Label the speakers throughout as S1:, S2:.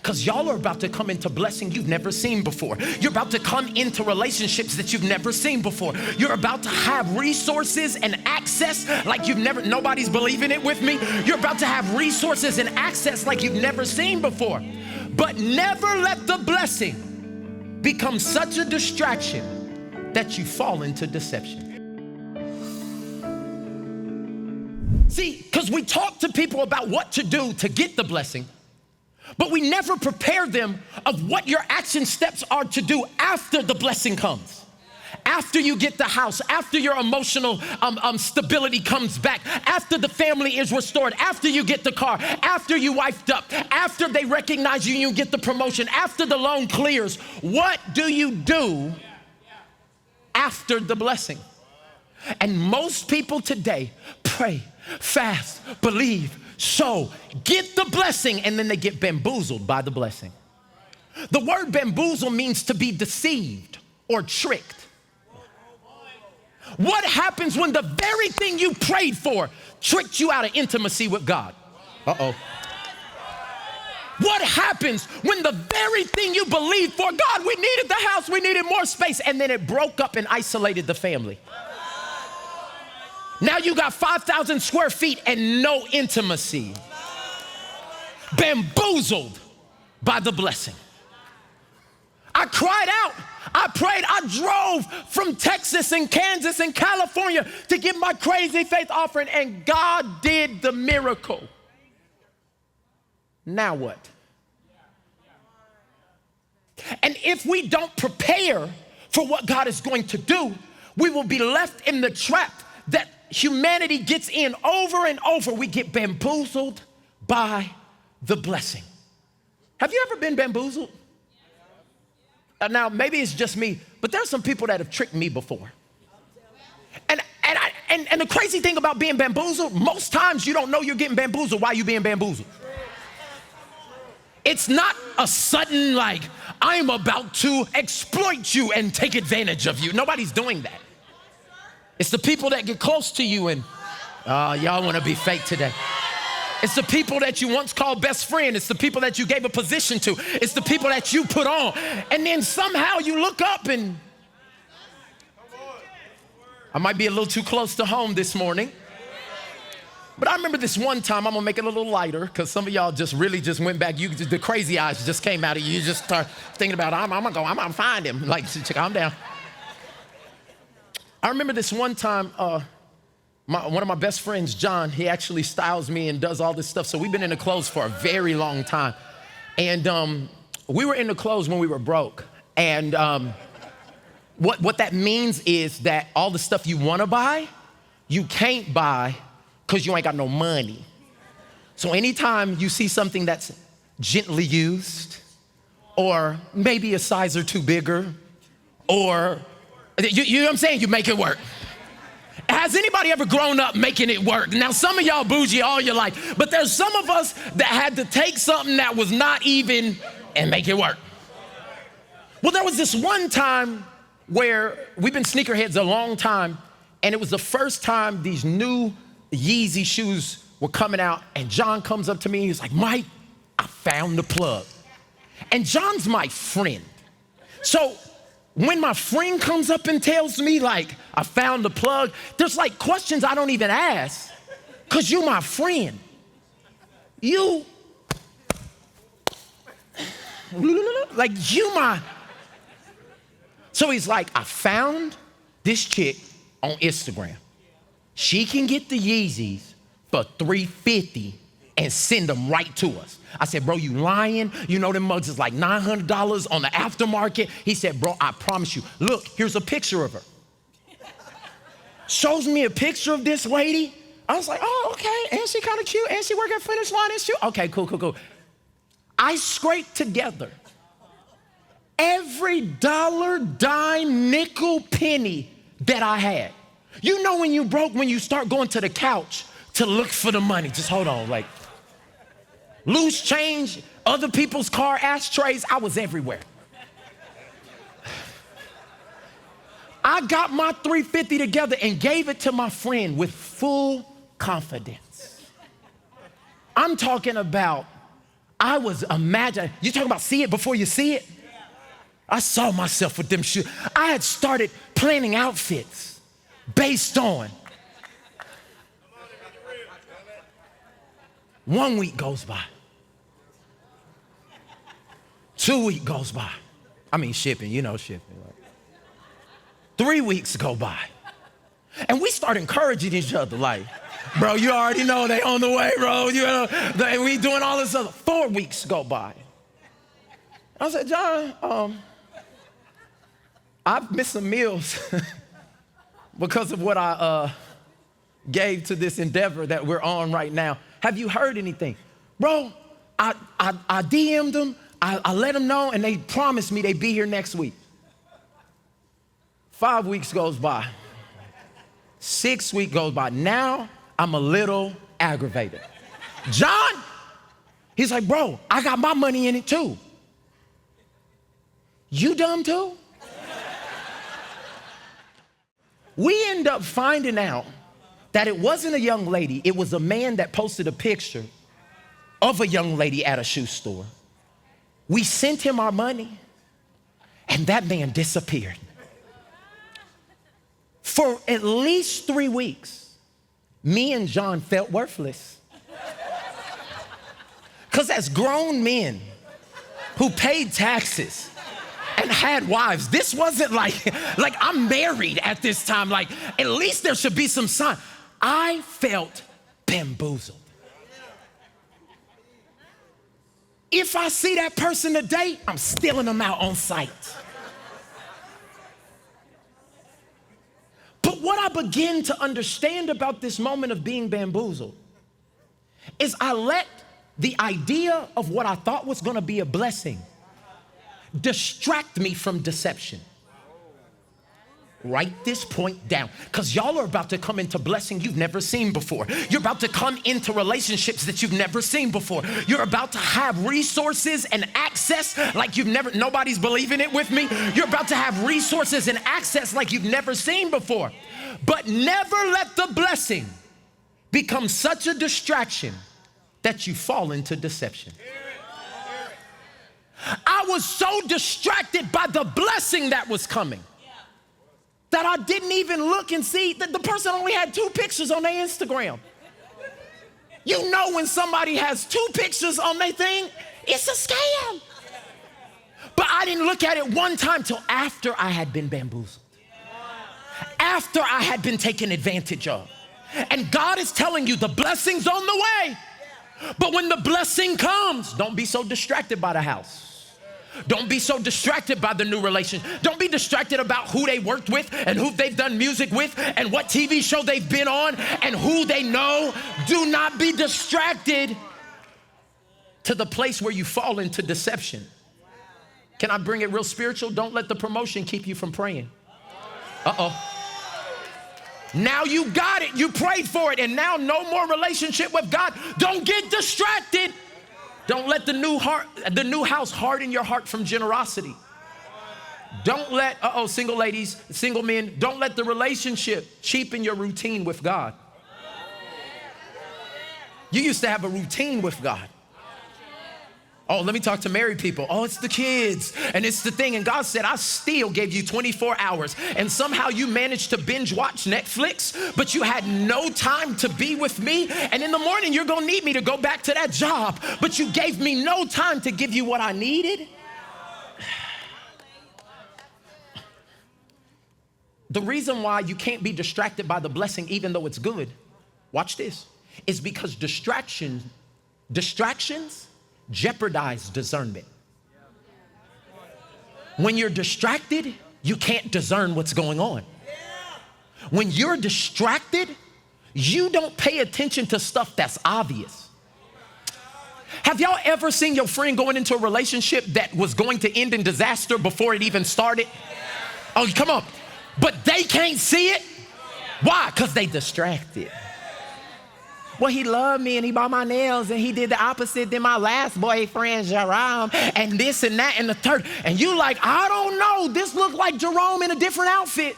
S1: Because y'all are about to come into blessing you've never seen before. You're about to come into relationships that you've never seen before. You're about to have resources and access like nobody's believing it with me. You're about to have resources and access like you've never seen before. But never let the blessing become such a distraction that you fall into deception. See, because we talk to people about what to do to get the blessing, but we never prepare them of what your action steps are to do after the blessing comes. After you get the house, after your emotional stability comes back, after the family is restored, after you get the car, after you wifed up, after they recognize you and you get the promotion, after the loan clears, what do you do after the blessing? And most people today pray, fast, believe, sow, get the blessing, and then they get bamboozled by the blessing. The word bamboozle means to be deceived or tricked. What happens when the very thing you prayed for tricked you out of intimacy with God? Uh-oh. What happens when the very thing you believed for, God, we needed the house, we needed more space, and then it broke up and isolated the family? Now you got 5,000 square feet and no intimacy. Bamboozled by the blessing. I cried out, I prayed, I drove from Texas and Kansas and California to give my crazy faith offering, and God did the miracle. Now what? And if we don't prepare for what God is going to do, we will be left in the trap that humanity gets in over and over. We get bamboozled by the blessing. Have you ever been bamboozled? Now, maybe it's just me, but there's some people that have tricked me before. And the crazy thing about being bamboozled, most times you don't know you're getting bamboozled while you're being bamboozled. It's not a sudden like, I'm about to exploit you and take advantage of you. Nobody's doing that. It's the people that get close to you and, y'all want to be fake today. It's the people that you once called best friend. It's the people that you gave a position to. It's the people that you put on. And then somehow you look up and, I might be a little too close to home this morning. But I remember this one time, I'm gonna make it a little lighter because some of y'all just really just went back. The crazy eyes just came out of you. You just start thinking about, I'm gonna find him. Like, calm down. I remember this one time, one of my best friends, John, he actually styles me and does all this stuff. So we've been in the clothes for a very long time. And we were in the clothes when we were broke. And what that means is that all the stuff you wanna buy, you can't buy because you ain't got no money. So anytime you see something that's gently used, or maybe a size or two bigger, or, you know what I'm saying? You make it work. Has anybody ever grown up making it work? Now, some of y'all bougie all your life, but there's some of us that had to take something that was not even and make it work. Well, there was this one time where we've been sneakerheads a long time, and it was the first time these new Yeezy shoes were coming out, and John comes up to me and he's like, Mike, I found the plug. And John's my friend. So when my friend comes up and tells me like, I found the plug, there's like questions I don't even ask because you my friend. You, like you my. So he's like, I found this chick on Instagram. She can get the Yeezys for $350 and send them right to us. I said, bro, you lying? You know them mugs is like $900 on the aftermarket. He said, bro, I promise you. Look, here's a picture of her. Shows me a picture of this lady. I was like, oh, okay, and she kind of cute, and she work at Finish Line, and she, okay, cool. I scraped together every dollar, dime, nickel, penny that I had. You know when you broke, when you start going to the couch to look for the money. Just hold on, like loose change, other people's car ashtrays, I was everywhere. I got my $350 together and gave it to my friend with full confidence. I'm talking about, I was imagining, you talking about see it before you see it? I saw myself with them shoes. I had started planning outfits based on. 1 week goes by. 2 weeks goes by. I mean shipping, you know shipping. 3 weeks go by. And we start encouraging each other like, bro, you already know they on the way, bro. You know, and we doing all this other. 4 weeks go by. I said, John, I've missed some meals because of what I gave to this endeavor that we're on right now. Have you heard anything? Bro, I DM'd them, I let them know, and they promised me they'd be here next week. 5 weeks goes by. 6 weeks goes by. Now I'm a little aggravated. John, he's like, bro, I got my money in it too. You dumb too? We end up finding out that it wasn't a young lady, it was a man that posted a picture of a young lady at a shoe store. We sent him our money, and that man disappeared. For at least 3 weeks, me and John felt worthless. Because as grown men who paid taxes and had wives, this wasn't like I'm married at this time. Like, at least there should be some sign. I felt bamboozled. If I see that person today, I'm stealing them out on sight. But what I begin to understand about this moment of being bamboozled is I let the idea of what I thought was gonna be a blessing distract me from deception. Write this point down, because y'all are about to come into blessing you've never seen before. You're about to come into relationships that you've never seen before. You're about to have resources and access like nobody's believing it with me. You're about to have resources and access like you've never seen before. But never let the blessing become such a distraction that you fall into deception. I was so distracted by the blessing that was coming that I didn't even look and see that the person only had 2 pictures on their Instagram. You know when somebody has 2 pictures on their thing, it's a scam. But I didn't look at it one time till after I had been bamboozled. After I had been taken advantage of. And God is telling you the blessing's on the way. But when the blessing comes, don't be so distracted by the house. Don't be so distracted by the new relationship. Don't be distracted about who they worked with and who they've done music with and what TV show they've been on and who they know. Do not be distracted to the place where you fall into deception. Can I bring it real spiritual? Don't let the promotion keep you from praying. Now you got it, you prayed for it, and now no more relationship with God. Don't get distracted. Don't let the new house harden your heart from generosity. Don't let, single ladies, single men, don't let the relationship cheapen your routine with God. You used to have a routine with God. Oh, let me talk to married people. Oh, it's the kids and it's the thing. And God said, I still gave you 24 hours. And somehow you managed to binge watch Netflix, but you had no time to be with me. And in the morning, you're going to need me to go back to that job, but you gave me no time to give you what I needed. The reason why you can't be distracted by the blessing, even though it's good, watch this, is because distractions jeopardize discernment. When you're distracted, you can't discern what's going on. When you're distracted, you don't pay attention to stuff that's obvious. Have y'all ever seen your friend going into a relationship that was going to end in disaster before it even started? Oh, come on. But they can't see it. Why? Because they distracted. Well, he loved me and he bought my nails and he did the opposite than my last boyfriend, Jerome, and this and that and the third. And you like, I don't know, this looked like Jerome in a different outfit.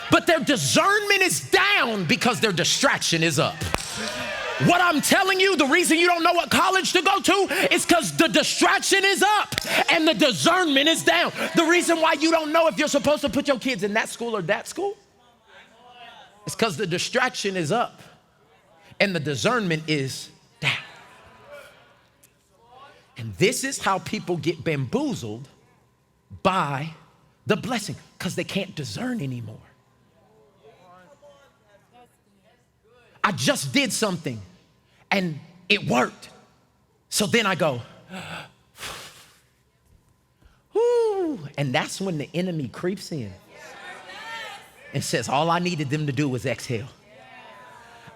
S1: But their discernment is down because their distraction is up. What I'm telling you, the reason you don't know what college to go to is because the distraction is up and the discernment is down. The reason why you don't know if you're supposed to put your kids in that school or that school is because the distraction is up and the discernment is down. And this is how people get bamboozled by the blessing, because they can't discern anymore. I just did something and it worked. So then I go, whoo, and that's when the enemy creeps in and says, all I needed them to do was exhale.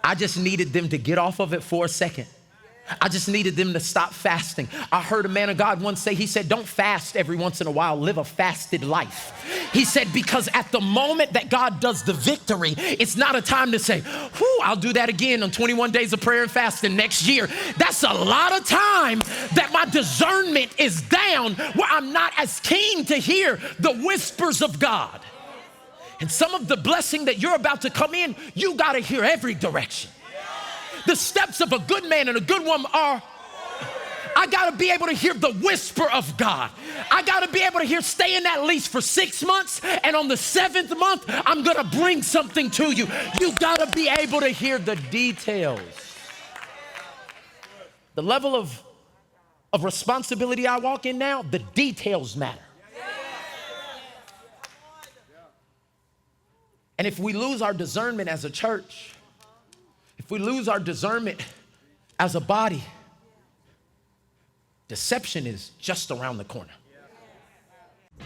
S1: I just needed them to get off of it for a second. I just needed them to stop fasting. I heard a man of God once say, he said, don't fast every once in a while, live a fasted life. He said, because at the moment that God does the victory, it's not a time to say, whew, I'll do that again on 21 days of prayer and fasting next year. That's a lot of time that my discernment is down, where I'm not as keen to hear the whispers of God. And some of the blessing that you're about to come in, you gotta hear every direction. The steps of a good man and a good woman are, I gotta be able to hear the whisper of God. I gotta be able to hear, stay in that lease for 6 months, and on the 7th month, I'm gonna bring something to you. You gotta be able to hear the details. The level of responsibility I walk in now, the details matter. And if we lose our discernment as a church, if we lose our discernment as a body, deception is just around the corner.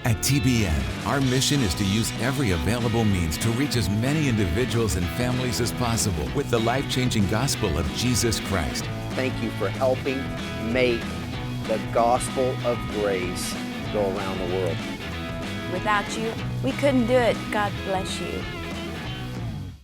S2: At TBN, our mission is to use every available means to reach as many individuals and families as possible with the life-changing gospel of Jesus Christ.
S3: Thank you for helping make the gospel of grace go around the world.
S4: Without you, we couldn't do it. God bless you.